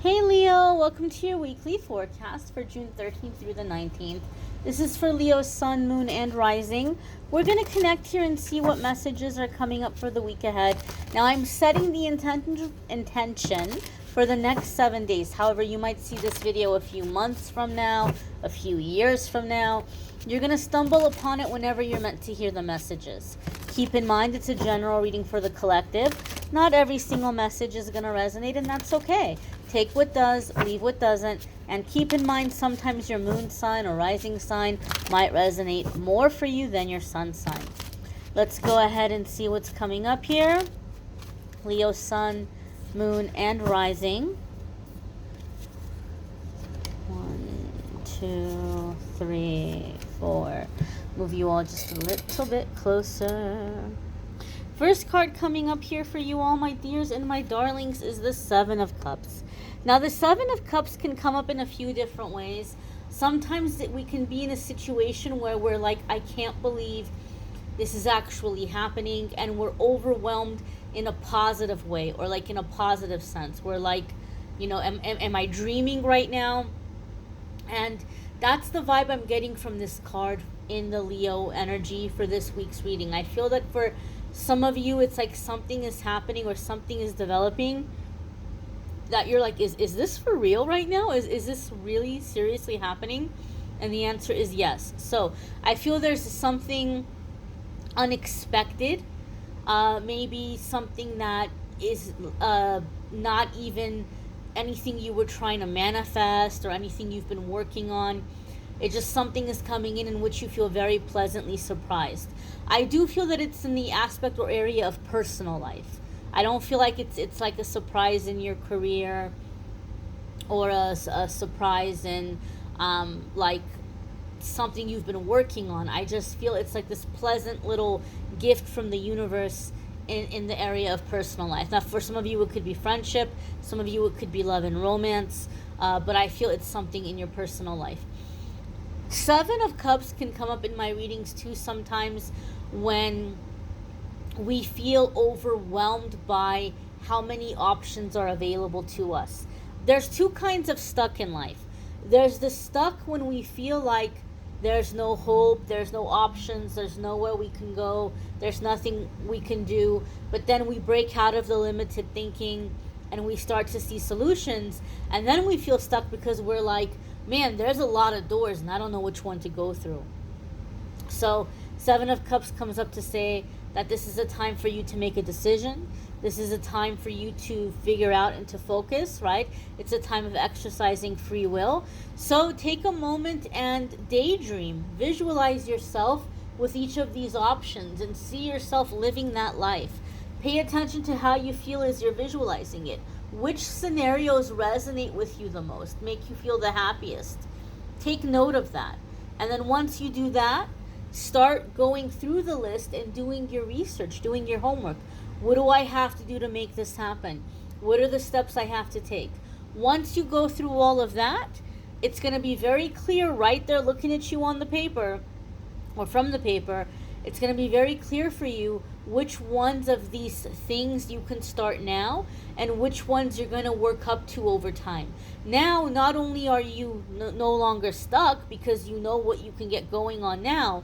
Hey Leo, welcome to your weekly forecast for June 13th through the 19th. This is for Leo's sun, moon, and rising. We're going to connect here and see what messages are coming up for the week ahead. Now, I'm setting the intention for the next 7 days. However, you might see this video a few months from now, a few years from now. You're going to stumble upon it whenever you're meant to hear the messages. Keep in mind it's a general reading for the collective. Not every single message is going to resonate, and that's okay. Take what does, leave what doesn't, and keep in mind sometimes your moon sign or rising sign might resonate more for you than your sun sign. Let's go ahead and see what's coming up here. Leo, sun, moon, and rising. 1, 2, 3, 4. Move you all just a little bit closer. First card coming up here for you all, my dears and my darlings, is the Seven of Cups. Now, the Seven of Cups can come up in a few different ways. Sometimes we can be in a situation where we're like, I can't believe this is actually happening, and we're overwhelmed in a positive way, or like in a positive sense. We're like, am I dreaming right now? And that's the vibe I'm getting from this card in the Leo energy for this week's reading. I feel that for some of you, it's like something is happening or something is developing that you're like, is this for real right now? Is this really seriously happening? And the answer is yes. So I feel there's something unexpected, maybe something that is not even anything you were trying to manifest or anything you've been working on. It's just something is coming in which you feel very pleasantly surprised. I do feel that it's in the aspect or area of personal life. I don't feel like it's like a surprise in your career or a surprise in like something you've been working on. I just feel it's like this pleasant little gift from the universe in the area of personal life. Now, for some of you, it could be friendship. Some of you, it could be love and romance. But I feel it's something in your personal life. Seven of Cups can come up in my readings too sometimes when we feel overwhelmed by how many options are available to us. There's two kinds of stuck in life. There's the stuck when we feel like there's no hope, there's no options, there's nowhere we can go, there's nothing we can do, but then we break out of the limited thinking and we start to see solutions, and then we feel stuck because we're like, man, there's a lot of doors and I don't know which one to go through. So Seven of Cups comes up to say that this is a time for you to make a decision. This is a time for you to figure out and to focus, right? It's a time of exercising free will. So take a moment and daydream. Visualize yourself with each of these options and see yourself living that life. Pay attention to how you feel as you're visualizing it. Which scenarios resonate with you the most, make you feel the happiest? Take note of that. And then once you do that, start going through the list and doing your research, doing your homework. What do I have to do to make this happen? What are the steps I have to take? Once you go through all of that, it's going to be very clear right there looking at you on the paper or from the paper. It's going to be very clear for you which ones of these things you can start now and which ones you're going to work up to over time. Now, not only are you no longer stuck because you know what you can get going on now,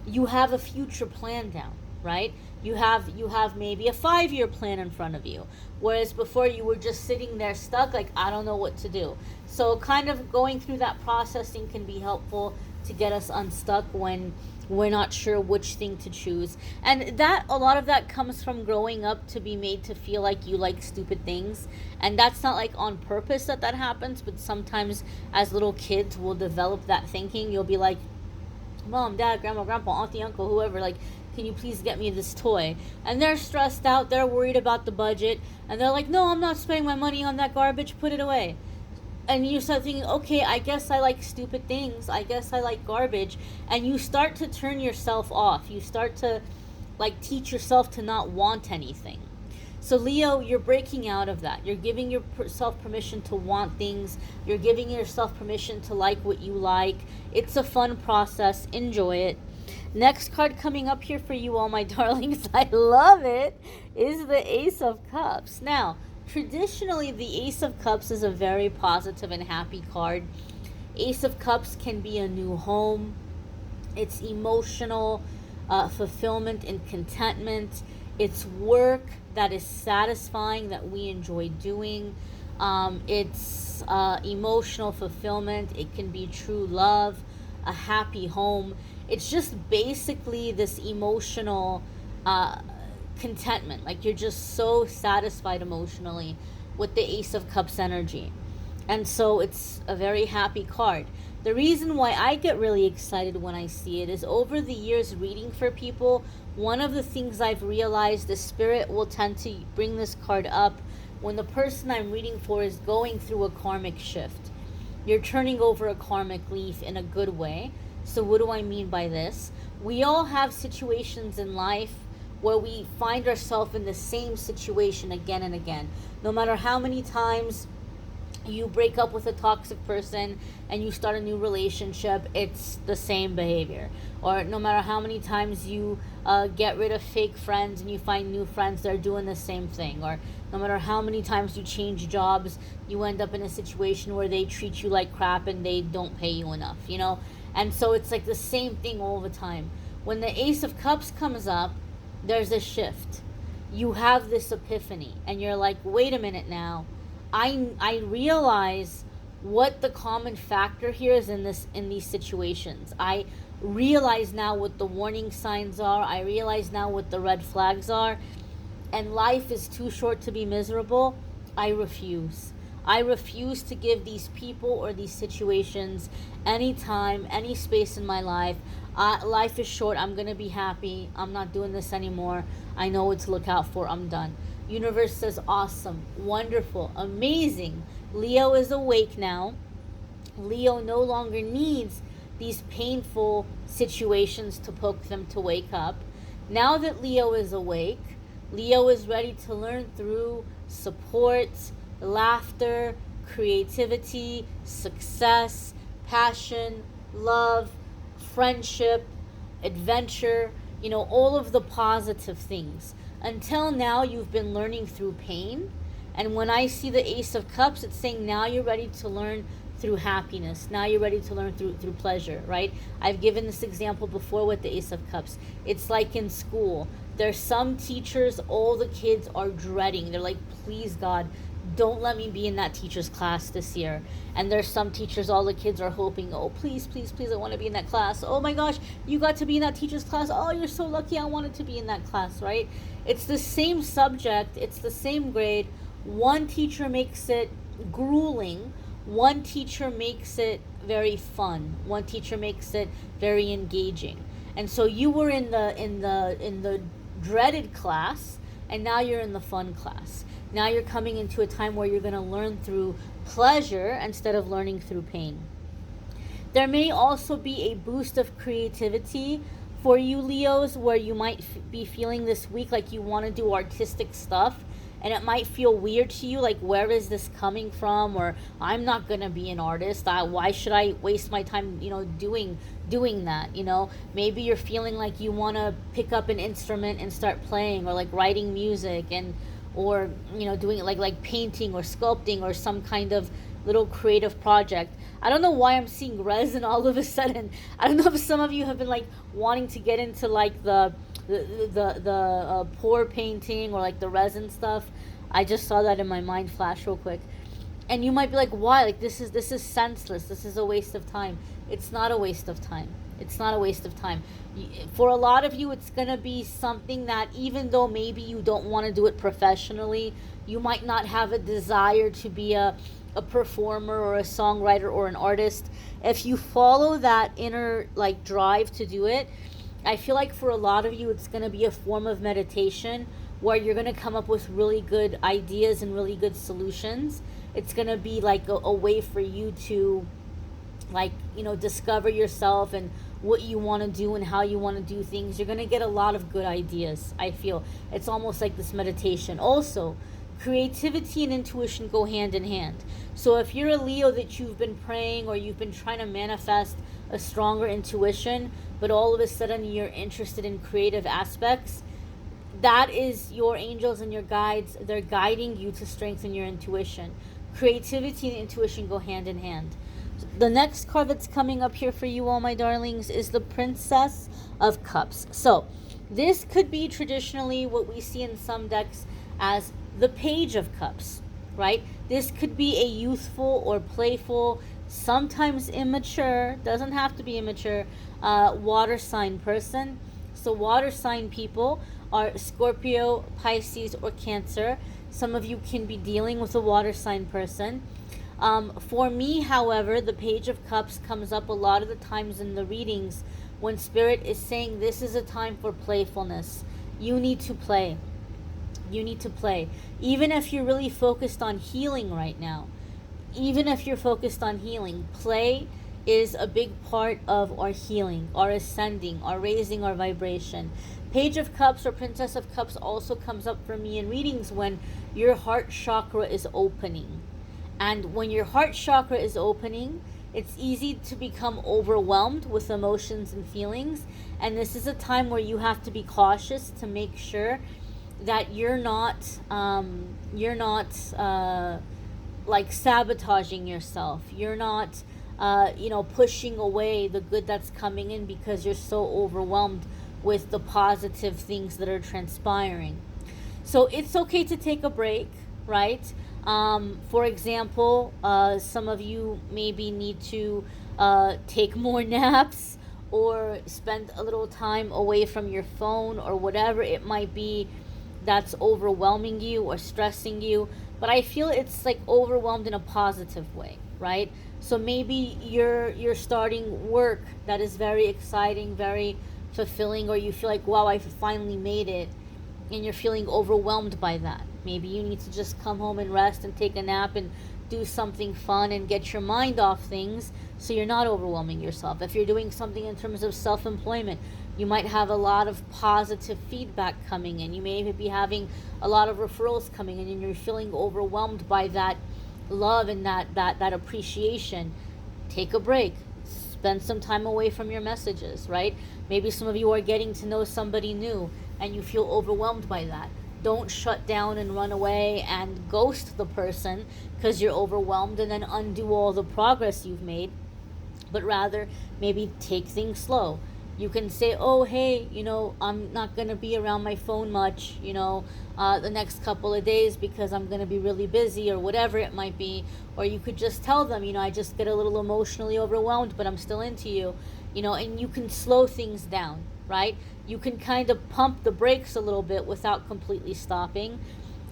you have a future plan down, right? You have maybe a 5-year plan in front of you, whereas before you were just sitting there stuck like, I don't know what to do. So kind of going through that processing can be helpful to get us unstuck when we're not sure which thing to choose. And that, a lot of that comes from growing up to be made to feel like you like stupid things. And that's not like on purpose that happens, but sometimes as little kids we'll develop that thinking. You'll be like, Mom, Dad, Grandma, Grandpa, Auntie, Uncle, whoever, like, can you please get me this toy? And they're stressed out, they're worried about the budget, and they're like, no, I'm not spending my money on that garbage, put it away. And you start thinking, okay, I guess I like stupid things, I guess I like garbage, and you start to turn yourself off. You start to like teach yourself to not want anything. So Leo, you're breaking out of that. You're giving yourself permission to want things. You're giving yourself permission to like what you like. It's a fun process. Enjoy it. Next card coming up here for you all, my darlings, I love it, is the Ace of Cups. Now, traditionally, the Ace of Cups is a very positive and happy card. Ace of Cups can be a new home. It's emotional fulfillment and contentment. It's work that is satisfying, that we enjoy doing. It's emotional fulfillment. It can be true love, a happy home. It's just basically this emotional contentment. Like you're just so satisfied emotionally with the Ace of Cups energy. And so it's a very happy card. The reason why I get really excited when I see it is over the years reading for people, one of the things I've realized, the spirit will tend to bring this card up when the person I'm reading for is going through a karmic shift. You're turning over a karmic leaf in a good way. So what do I mean by this? We all have situations in life where we find ourselves in the same situation again and again. No matter how many times you break up with a toxic person and you start a new relationship, it's the same behavior. Or no matter how many times you get rid of fake friends and you find new friends, they're doing the same thing. Or no matter how many times you change jobs, you end up in a situation where they treat you like crap and they don't pay you enough, you know? And so it's like the same thing all the time. When the Ace of Cups comes up, there's a shift. You have this epiphany and you're like, wait a minute now. I realize what the common factor here is in these situations. I realize now what the warning signs are. I realize now what the red flags are. And life is too short to be miserable. I refuse. I refuse to give these people or these situations any time, any space in my life. Life is short. I'm going to be happy. I'm not doing this anymore. I know what to look out for. I'm done. Universe says awesome, wonderful, amazing. Leo is awake now. Leo no longer needs these painful situations to poke them to wake up. Now that Leo is awake, Leo is ready to learn through support, laughter, creativity, success, passion, love, friendship, adventure, you know, all of the positive things. Until now, you've been learning through pain. And when I see the Ace of Cups, it's saying now you're ready to learn through happiness. Now you're ready to learn through pleasure, right? I've given this example before with the Ace of Cups. It's like in school. There's some teachers all the kids are dreading. They're like, please, God, don't let me be in that teacher's class this year. And there's some teachers all the kids are hoping, oh, please, please, please, I want to be in that class. Oh my gosh, you got to be in that teacher's class. Oh, you're so lucky. I wanted to be in that class, right? It's the same subject. It's the same grade. One teacher makes it grueling. One teacher makes it very fun. One teacher makes it very engaging. And so you were in the dreaded class, and now you're in the fun class. Now you're coming into a time where you're going to learn through pleasure instead of learning through pain. There may also be a boost of creativity for you Leos, where you might be feeling this week like you want to do artistic stuff, and it might feel weird to you, like, where is this coming from? Or I'm not going to be an artist. Why should I waste my time, you know, doing that, you know? Maybe you're feeling like you want to pick up an instrument and start playing, or like writing music, and or, you know, doing it like painting or sculpting or some kind of little creative project. I don't know why I'm seeing resin all of a sudden. I don't know if some of you have been like wanting to get into like the pour painting or like the resin stuff. I just saw that in my mind flash real quick. And you might be like, why? Like, this is senseless. This is a waste of time. It's not a waste of time. It's not a waste of time. For a lot of you, it's going to be something that, even though maybe you don't want to do it professionally, you might not have a desire to be a performer or a songwriter or an artist. If you follow that inner like drive to do it, I feel like for a lot of you, it's going to be a form of meditation where you're going to come up with really good ideas and really good solutions. It's going to be like a way for you to, like, you know, discover yourself and what you want to do and how you want to do things. You're going to get a lot of good ideas, I feel. It's almost like this meditation. Also, creativity and intuition go hand in hand. So if you're a Leo that you've been praying or you've been trying to manifest a stronger intuition, but all of a sudden you're interested in creative aspects, that is your angels and your guides. They're guiding you to strengthen your intuition. Creativity and intuition go hand in hand. The next card that's coming up here for you all, my darlings, is the Princess of Cups. So this could be traditionally what we see in some decks as the Page of Cups, right? This could be a youthful or playful, sometimes immature, doesn't have to be immature, water sign person. So water sign people are Scorpio, Pisces, or Cancer. Some of you can be dealing with a water sign person. For me, however, the Page of Cups comes up a lot of the times in the readings when Spirit is saying this is a time for playfulness. You need to play. You need to play. Even if you're really focused on healing right now, even if you're focused on healing, play is a big part of our healing, our ascending, our raising our vibration. Page of Cups or Princess of Cups also comes up for me in readings when your heart chakra is opening. And when your heart chakra is opening, it's easy to become overwhelmed with emotions and feelings. And this is a time where you have to be cautious to make sure that you're not like sabotaging yourself. You're not, pushing away the good that's coming in because you're so overwhelmed with the positive things that are transpiring. So it's okay to take a break, right? For example, some of you maybe need to take more naps or spend a little time away from your phone or whatever it might be that's overwhelming you or stressing you. But I feel it's like overwhelmed in a positive way, right? So maybe you're starting work that is very exciting, very fulfilling, or you feel like, wow, I finally made it, and you're feeling overwhelmed by that. Maybe you need to just come home and rest and take a nap and do something fun and get your mind off things so you're not overwhelming yourself. If you're doing something in terms of self-employment, you might have a lot of positive feedback coming in. You may be having a lot of referrals coming in and you're feeling overwhelmed by that love and that appreciation. Take a break. Spend some time away from your messages, right? Maybe some of you are getting to know somebody new and you feel overwhelmed by that. Don't shut down and run away and ghost the person because you're overwhelmed and then undo all the progress you've made, but rather maybe take things slow. You can say, oh, hey, I'm not going to be around my phone much, the next couple of days because I'm going to be really busy or whatever it might be. Or you could just tell them, I just get a little emotionally overwhelmed, but I'm still into you, and you can slow things down, right? You can kind of pump the brakes a little bit without completely stopping,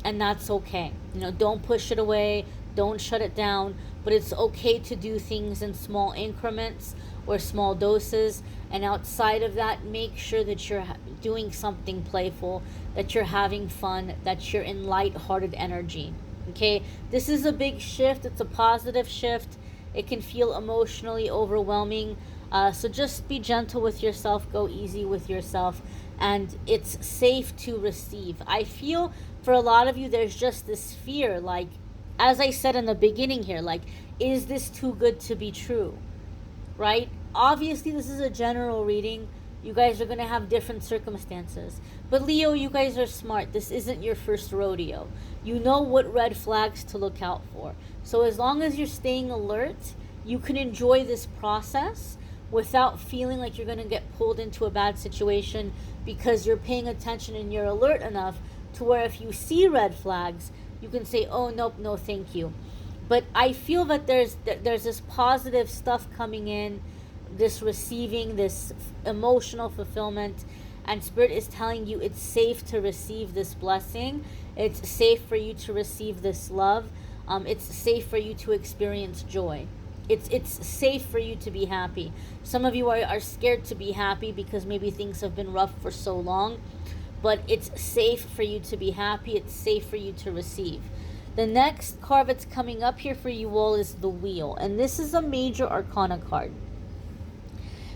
and that's okay. Don't push it away, don't shut it down, but it's okay to do things in small increments or small doses. And outside of that, make sure that you're doing something playful, that you're having fun, that you're in light-hearted energy. Okay, this is a big shift. It's a positive shift. It can feel emotionally overwhelming. So just be gentle with yourself, go easy with yourself, and it's safe to receive. I feel for a lot of you, there's just this fear, like, as I said in the beginning here, like, is this too good to be true, right? Obviously, this is a general reading. You guys are going to have different circumstances. But Leo, you guys are smart. This isn't your first rodeo. You know what red flags to look out for. So as long as you're staying alert, you can enjoy this process without feeling like you're going to get pulled into a bad situation because you're paying attention and you're alert enough to where if you see red flags, you can say, oh, nope, no, thank you. But I feel that there's this positive stuff coming in, this receiving, this emotional fulfillment, and Spirit is telling you it's safe to receive this blessing. It's safe for you to receive this love. It's safe for you to experience joy. It's safe for you to be happy. Some of you are scared to be happy because maybe things have been rough for so long, but it's safe for you to be happy. It's safe for you to receive. The next card that's coming up here for you all is the Wheel, and this is a Major Arcana card.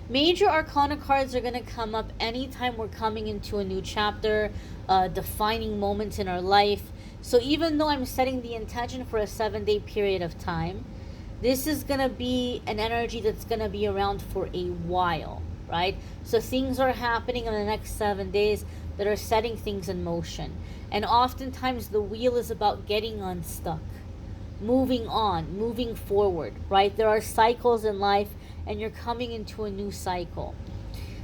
Major Arcana cards are going to come up anytime we're coming into a new chapter, defining moments in our life. So even though I'm setting the intention for a 7-day period of time, this is going to be an energy that's going to be around for a while, right? So things are happening in the next 7 days that are setting things in motion. And oftentimes the wheel is about getting unstuck, moving on, moving forward, right? There are cycles in life and you're coming into a new cycle.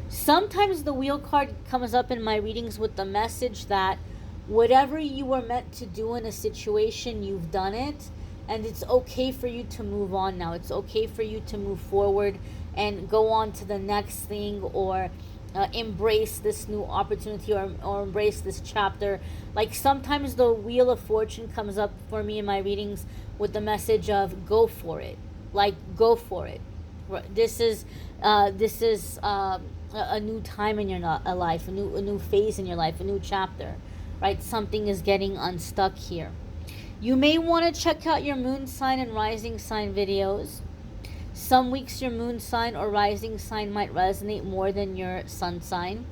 Sometimes the wheel card comes up in my readings with the message that whatever you were meant to do in a situation, you've done it, and it's okay for you to move on now. It's okay for you to move forward and go on to the next thing, or embrace this new opportunity, or embrace this chapter. Like sometimes the Wheel of Fortune comes up for me in my readings with the message of go for it. Like go for it. This is a new time in your life, a new phase in your life, a new chapter, right? Something is getting unstuck here. You may want to check out your moon sign and rising sign videos. Some weeks your moon sign or rising sign might resonate more than your sun sign.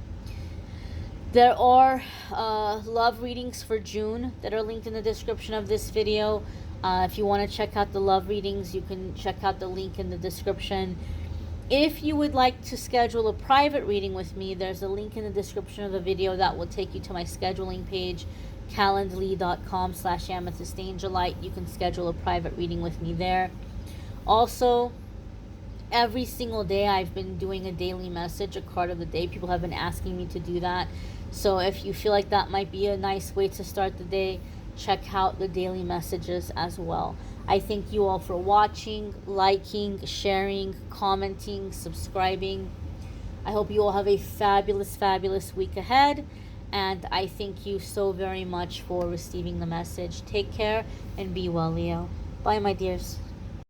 There are love readings for June that are linked in the description of this video. If you want to check out the love readings, you can check out the link in the description. If you would like to schedule a private reading with me, there's a link in the description of the video that will take you to my scheduling page, calendly.com/amethystangelite. You can schedule a private reading with me there. Also, every single day I've been doing a daily message, a card of the day. People have been asking me to do that. So if you feel like that might be a nice way to start the day, check out the daily messages as well. I thank you all for watching, liking, sharing, commenting, subscribing. I hope you all have a fabulous, fabulous week ahead. And I thank you so very much for receiving the message. Take care and be well, Leo. Bye, my dears.